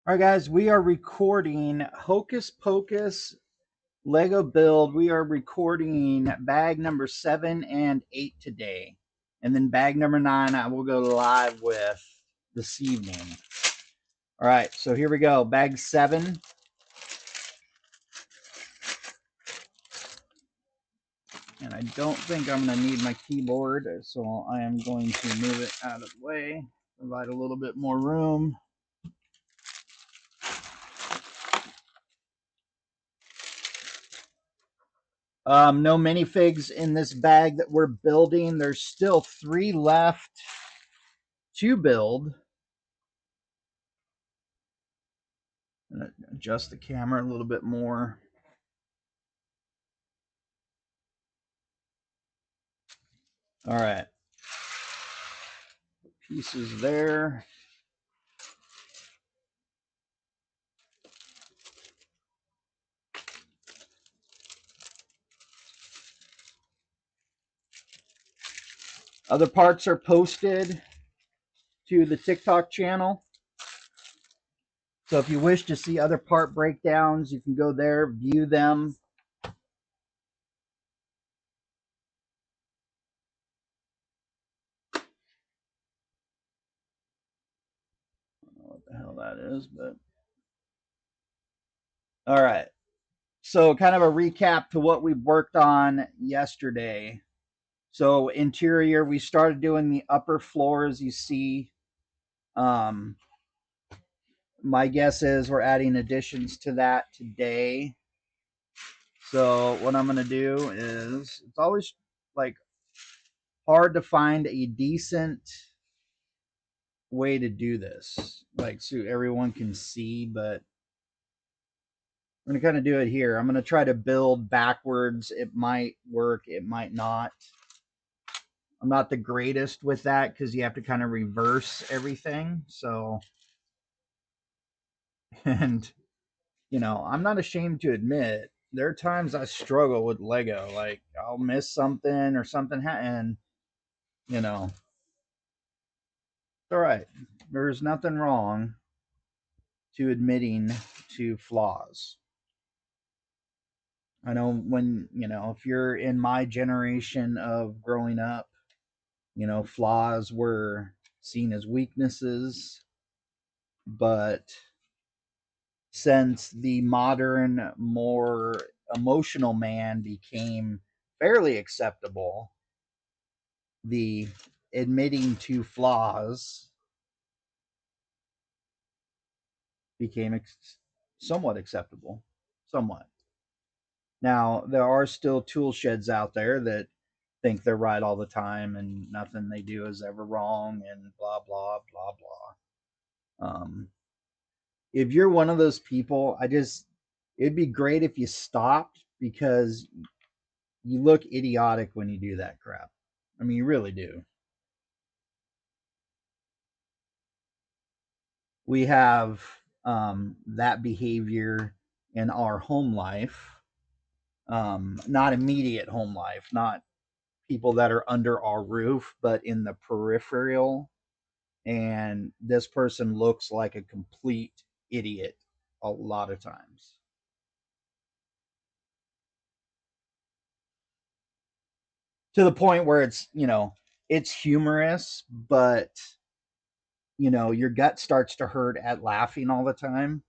All right, guys, we are recording Hocus Pocus Lego build. We are recording bag number 7 and 8 today. And then bag number 9, I will go live with this evening. All right, so here we go. Bag 7. And I don't think I'm going to need my keyboard, so I am going to move it out of the way, provide a little bit more room. No minifigs in this bag that we're building. There's still 3 left to build. Adjust the camera a little bit more. All right. Pieces there. Other parts are posted to the TikTok channel. So if you wish to see other part breakdowns, you can go there, view them. I don't know what the hell that is, but all right. So kind of a recap to what we worked on yesterday. So interior, we started doing the upper floor, as you see. My guess is we're adding additions to that today. So what I'm going to do is, it's always like hard to find a decent way to do this, like so everyone can see, but I'm going to kind of do it here. I'm going to try to build backwards. It might work, it might not. I'm not the greatest with that because you have to kind of reverse everything. So, and I'm not ashamed to admit there are times I struggle with Lego. Like I'll miss something or something, and it's all right. There's nothing wrong to admitting to flaws. I know when, if you're in my generation of growing up, flaws were seen as weaknesses, but since the modern, more emotional man became fairly acceptable, the admitting to flaws became somewhat acceptable. Somewhat. Now, there are still tool sheds out there that think they're right all the time and nothing they do is ever wrong and blah, blah, blah, blah. If you're one of those people, it'd be great if you stopped because you look idiotic when you do that crap. I mean, you really do. We have that behavior in our home life, not immediate home life, not people that are under our roof, but in the peripheral. And this person looks like a complete idiot a lot of times. To the point where it's humorous, but your gut starts to hurt at laughing all the time.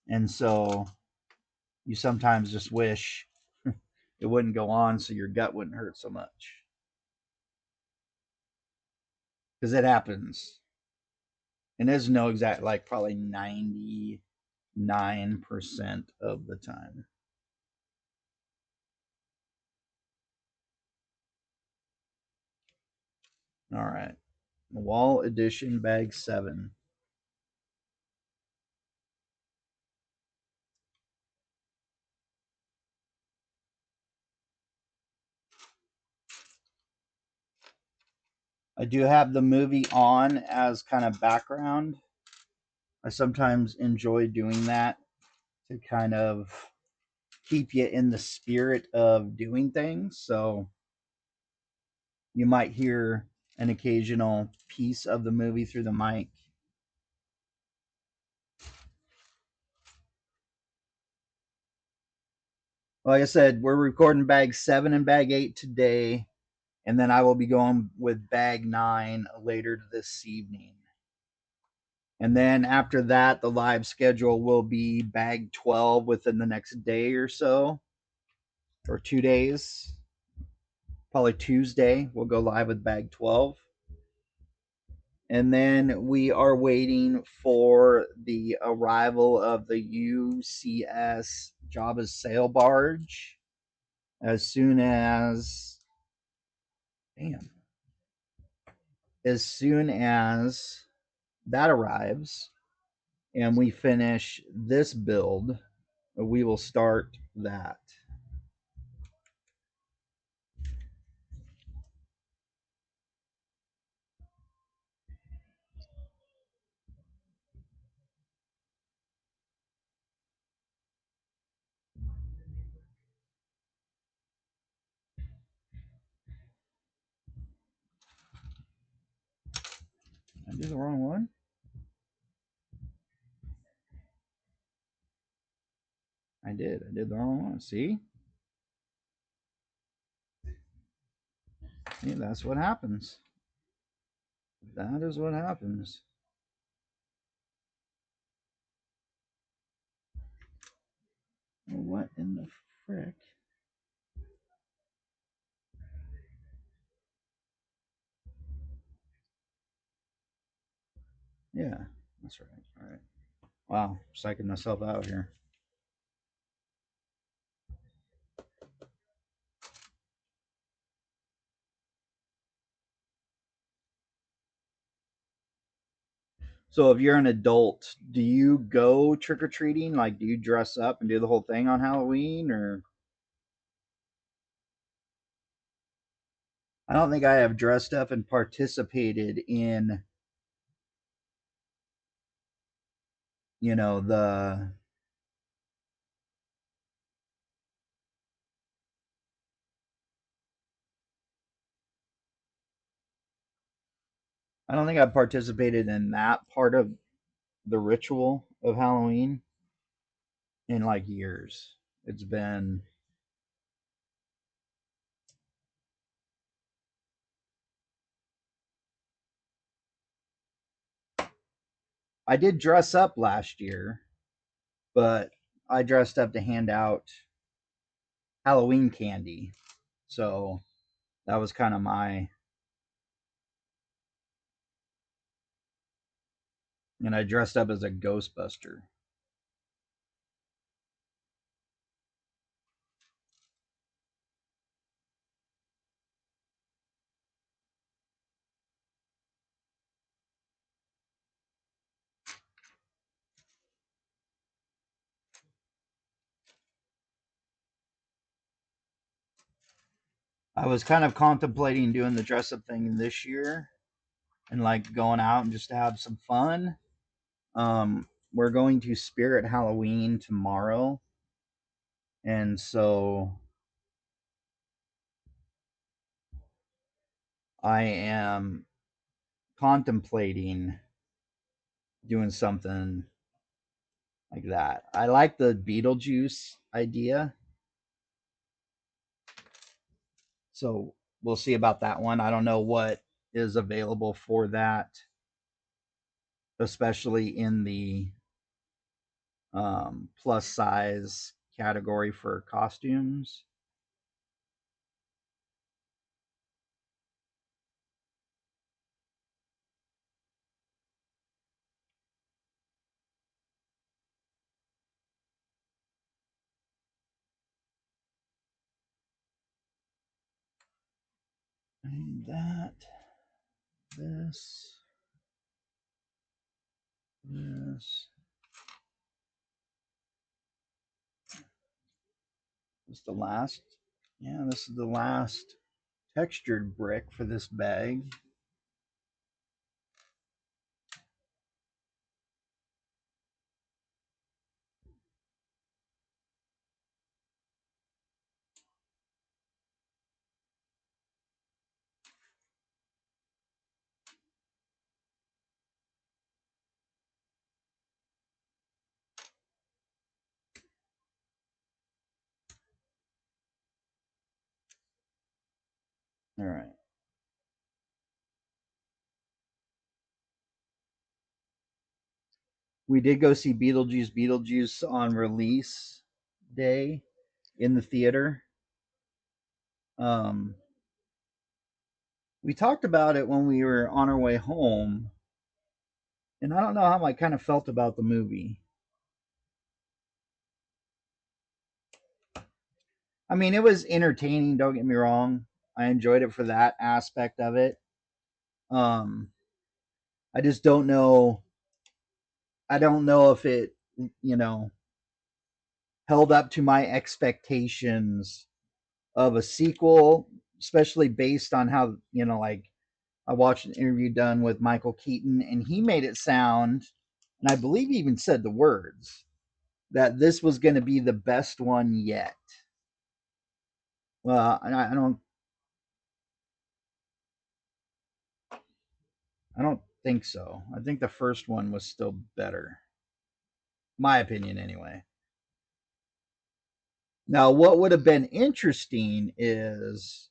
And so you sometimes just wish it wouldn't go on so your gut wouldn't hurt so much. Because it happens. And there's no exact, like probably 99% of the time. All right. Wall Edition Bag 7. I do have the movie on as kind of background. I sometimes enjoy doing that to kind of keep you in the spirit of doing things. So you might hear an occasional piece of the movie through the mic. Like I said, we're recording bag 7 and bag 8 today, and then I will be going with bag 9 later this evening. And then after that, the live schedule will be bag 12 within the next day or so, or 2 days. Probably Tuesday, we'll go live with bag 12. And then we are waiting for the arrival of the UCS Java's sail barge. As soon as, damn, as soon as that arrives and we finish this build, we will start that. I did the wrong one. I did the wrong one. See? See, that's what happens. That is what happens. What in the frick? Yeah, that's right. All right. Wow, psyching myself out here. So if you're an adult, do you go trick or treating? Like, do you dress up and do the whole thing on Halloween, or? I don't think I have dressed up and participated in, the. I don't think I've participated in that part of the ritual of Halloween in like years. It's been. I did dress up last year, but I dressed up to hand out Halloween candy. So that was kind of my. And I dressed up as a Ghostbuster. I was kind of contemplating doing the dress up thing this year and like going out and just to have some fun. We're going to Spirit Halloween tomorrow, and so I am contemplating doing something like that. I like the Beetlejuice idea, so we'll see about that one. I don't know what is available for that, especially in the plus size category for costumes. And that, this, this. This is the last. Yeah, this is the last textured brick for this bag. All right. We did go see Beetlejuice on release day in the theater. Um, we talked about it when we were on our way home, and I don't know how I kind of felt about the movie. I mean, it was entertaining. Don't get me wrong. I enjoyed it for that aspect of it. Um, I just don't know. I don't know if it, you know, held up to my expectations of a sequel, especially based on how, like I watched an interview done with Michael Keaton, and he made it sound, and I believe he even said the words, that this was going to be the best one yet. Well, I don't think so. I think the first one was still better, my opinion, anyway. Now, what would have been interesting is,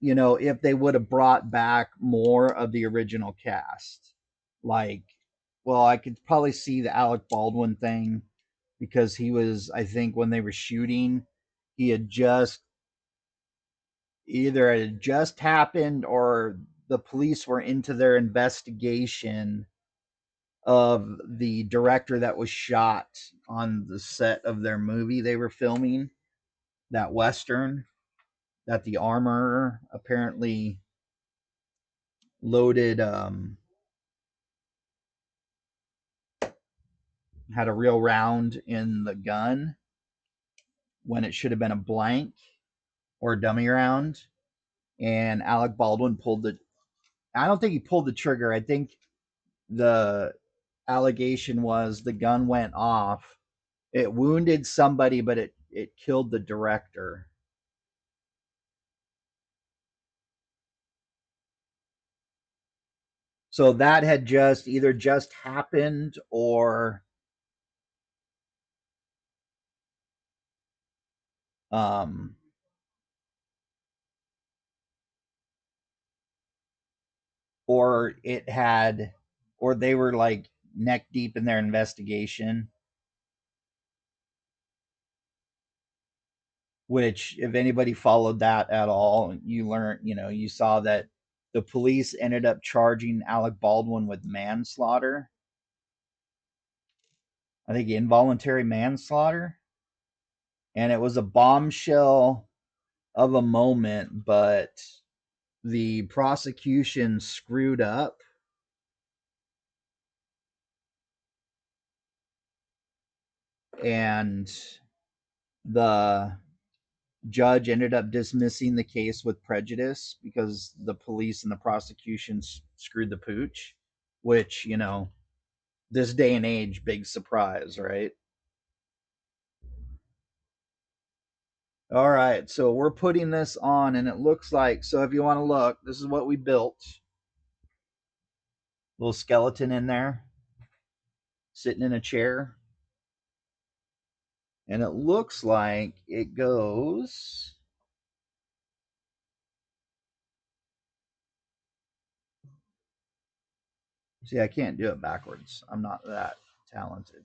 if they would have brought back more of the original cast. Like, well, I could probably see the Alec Baldwin thing because he was, I think, when they were shooting, he had just either it had just happened or the police were into their investigation of the director that was shot on the set of their movie they were filming, that Western, that the armor apparently loaded, had a real round in the gun when it should have been a blank or a dummy round. And Alec Baldwin pulled the, I don't think he pulled the trigger. I think the allegation was the gun went off. It wounded somebody, but it killed the director. So that had just either just happened um or it had or they were like neck deep in their investigation, which if anybody followed that at all, you learned, you saw that the police ended up charging Alec Baldwin with manslaughter. I think involuntary manslaughter. And it was a bombshell of a moment, but the prosecution screwed up and the judge ended up dismissing the case with prejudice because the police and the prosecution screwed the pooch, which, this day and age, big surprise, right? All right, so we're putting this on, and it looks like, so if you want to look, this is what we built. Little skeleton in there, sitting in a chair. And it looks like it goes. See, I can't do it backwards. I'm not that talented.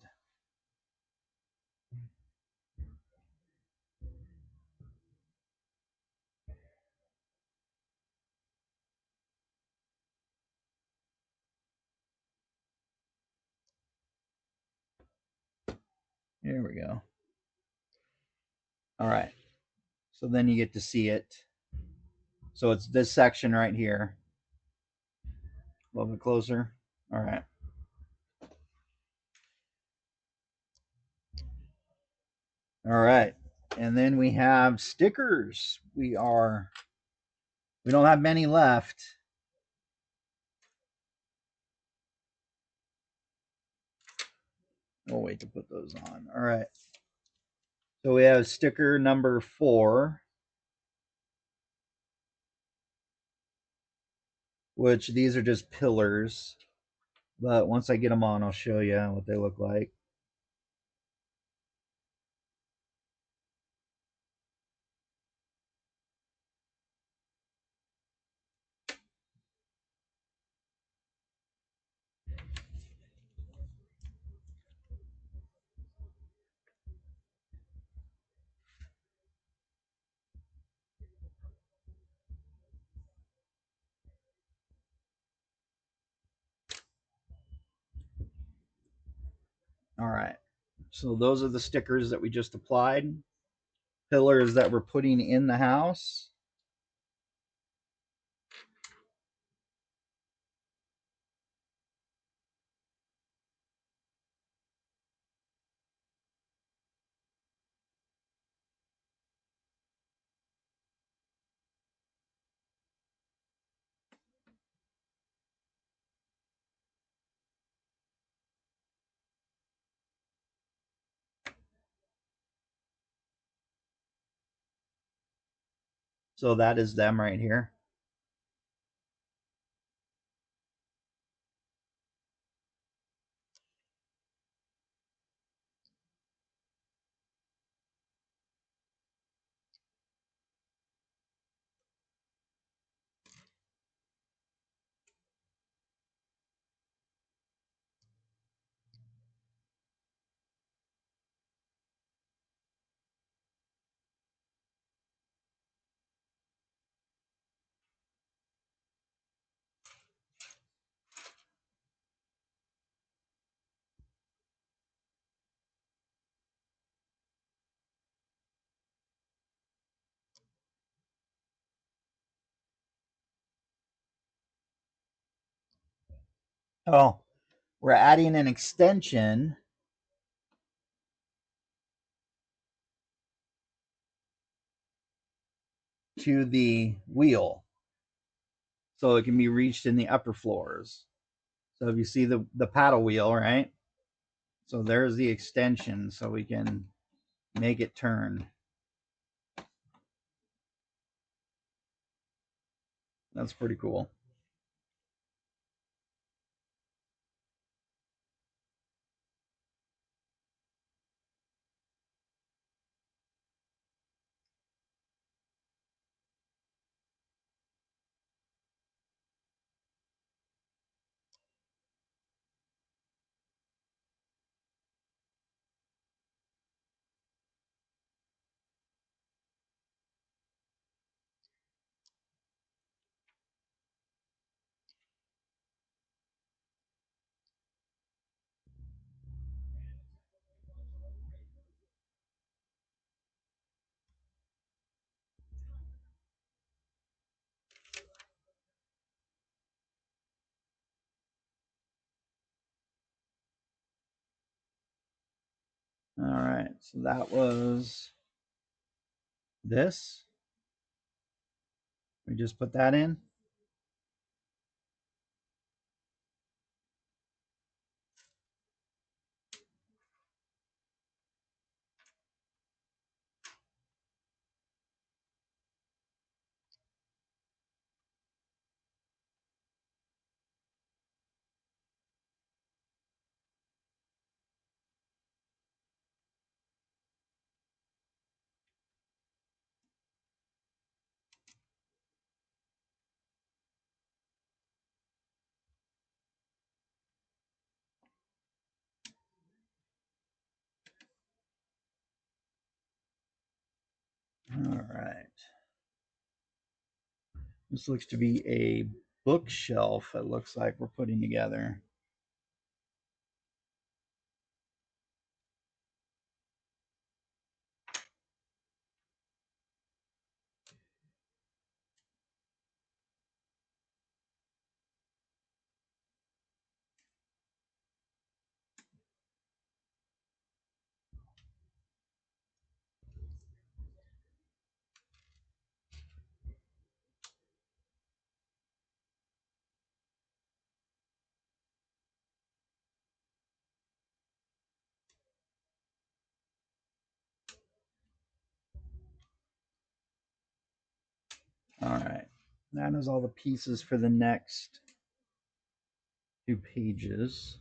Here we go. All right. So then you get to see it. So it's this section right here. A little bit closer. All right. All right. And then we have stickers. We don't have many left. We'll wait to put those on. All right. So we have sticker number 4, which these are just pillars. But once I get them on, I'll show you what they look like. All right. So those are the stickers that we just applied. Pillars that we're putting in the house. So that is them right here. Oh, we're adding an extension to the wheel so it can be reached in the upper floors. So if you see the paddle wheel, right? So there's the extension so we can make it turn. That's pretty cool. All right, so that was this. We just put that in. All right. This looks to be a bookshelf, it looks like we're putting together. All right. That is all the pieces for the next 2 pages.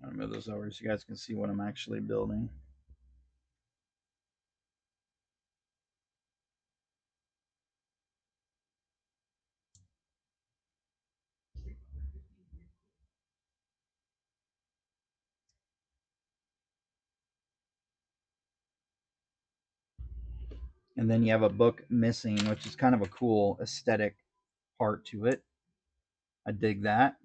I'll move those over so you guys can see what I'm actually building. And then you have a book missing, which is kind of a cool aesthetic part to it. I dig that.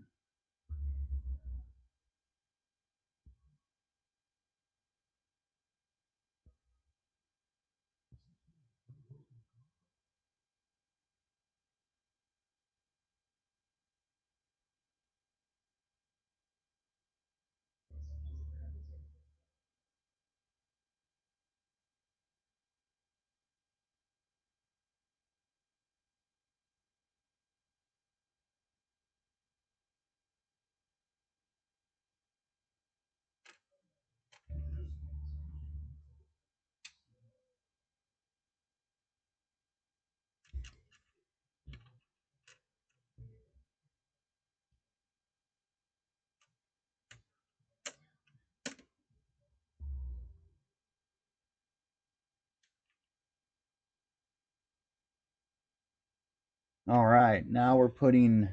All right, now we're putting,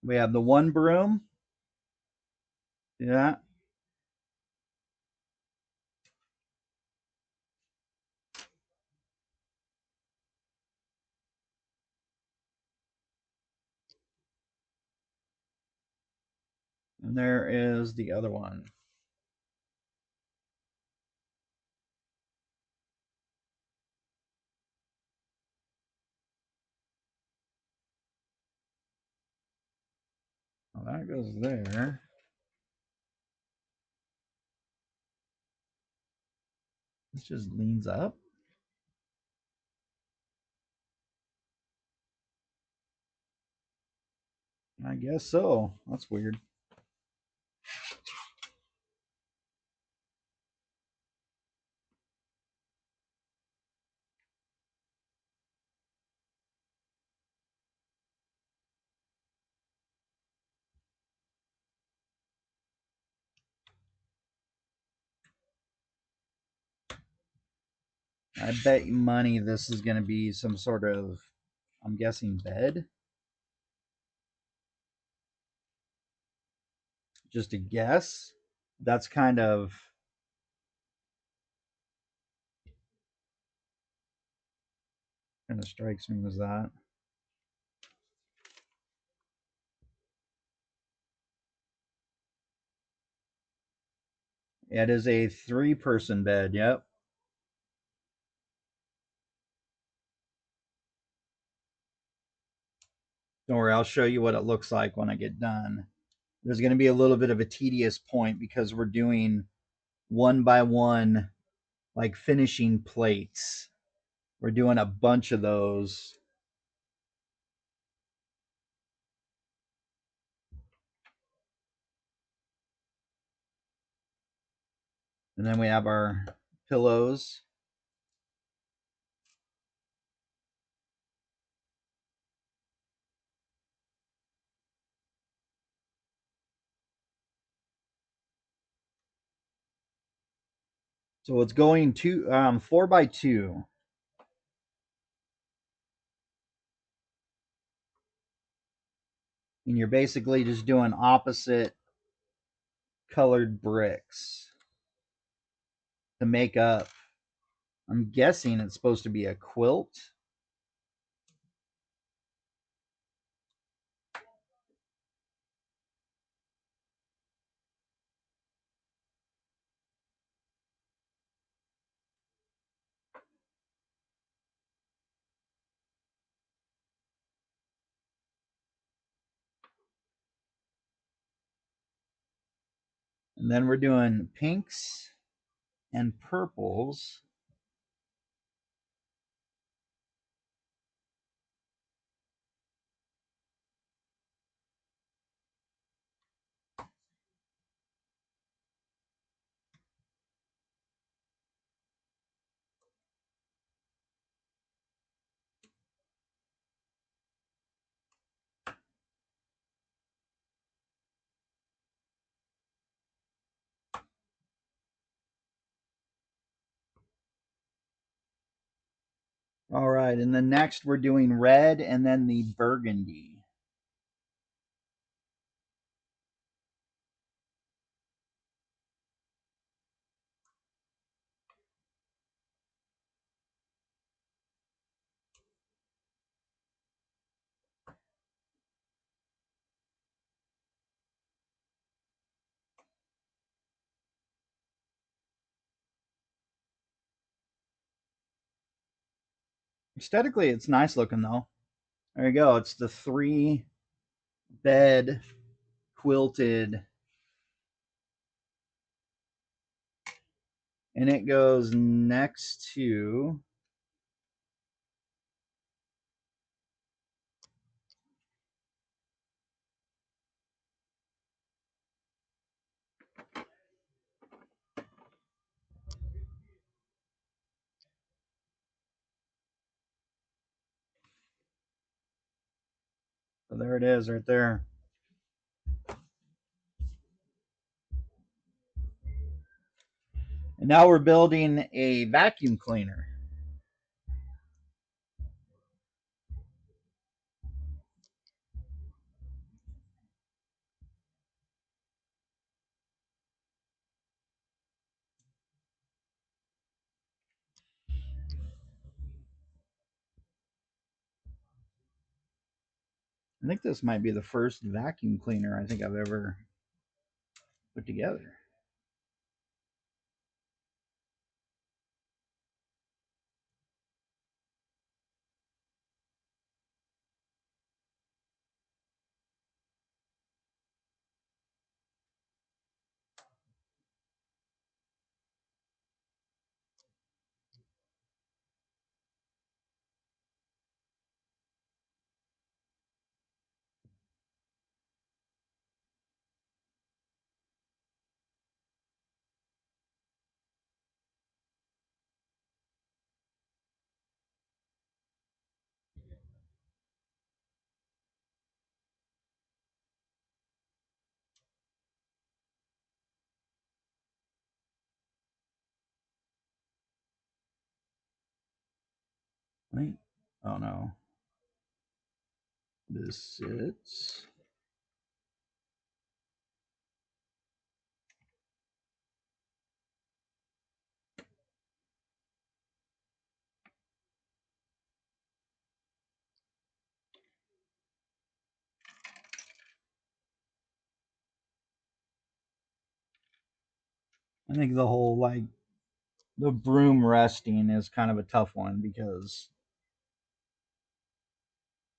we have the one broom. Yeah. And there is the other one. Well, that goes there. This just leans up. I guess so. That's weird. I bet you money this is going to be some sort of, I'm guessing, bed. Just a guess. That's kind of strikes me as that. It is a 3-person bed. Yep. Don't worry, I'll show you what it looks like when I get done. There's going to be a little bit of a tedious point because we're doing one by one, like finishing plates. We're doing a bunch of those. And then we have our pillows. So it's going to 4 by 2. And you're basically just doing opposite colored bricks to make up. I'm guessing it's supposed to be a quilt. And then we're doing pinks and purples. All right, and then next we're doing red and then the burgundy. Aesthetically, it's nice looking though. There you go. It's the 3 bed quilted, and it goes next to. So there it is, right there. And now we're building a vacuum cleaner. I think this might be the first vacuum cleaner I think I've ever put together. Wait, oh no. This sits. I think the whole like the broom resting is kind of a tough one because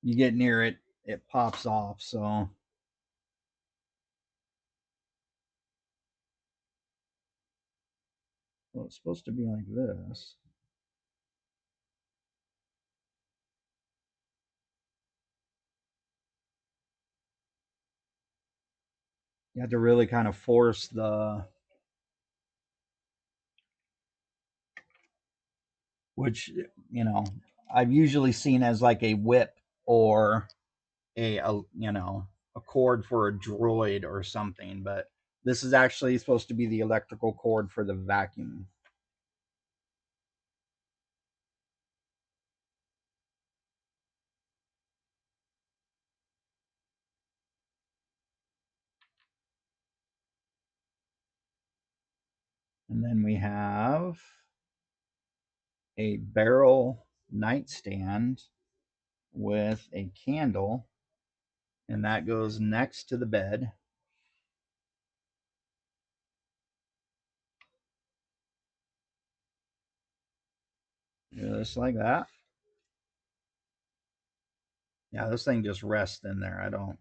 you get near it, it pops off. So well, it's supposed to be like this. You have to really kind of force the, which you know I've usually seen as like a whip or a a cord for a droid or something, but this is actually supposed to be the electrical cord for the vacuum. And then we have a barrel nightstand with a candle, and that goes next to the bed. Just like that. Yeah, this thing just rests in there. I don't,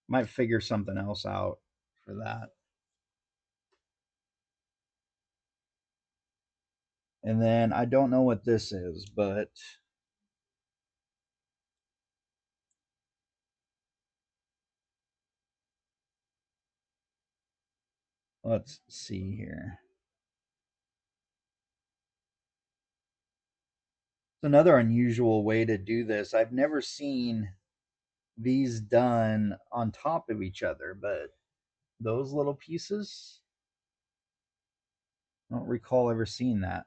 might figure something else out for that. And then I don't know what this is, but let's see here. It's another unusual way to do this. I've never seen these done on top of each other, but those little pieces, I don't recall ever seeing that.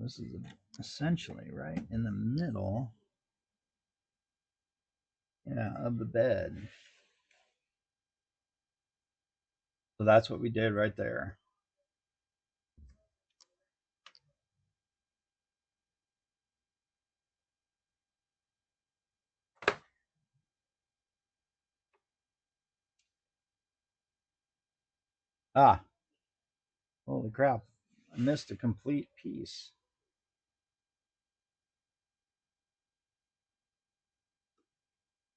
this is essentially right in the middle, yeah, of the bed. So that's what we did right there. Ah, holy crap. I missed a complete piece.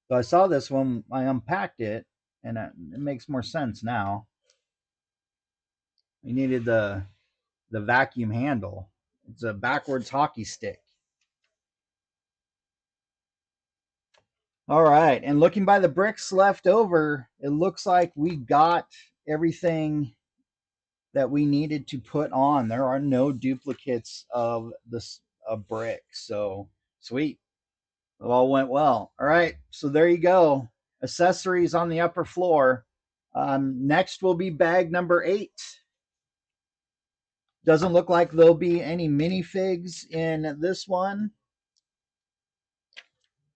So I saw this when I unpacked it, and it makes more sense now. We needed the vacuum handle. It's a backwards hockey stick. All right, and looking by the bricks left over, it looks like we got everything that we needed to put on. There are no duplicates of this brick, so sweet. It all went well. All right, so there you go. Accessories on the upper floor. Next will be bag number 8. Doesn't look like there'll be any minifigs in this one,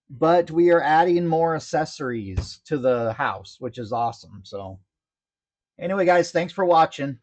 but we are adding more accessories to the house, which is awesome. So, anyway, guys, thanks for watching.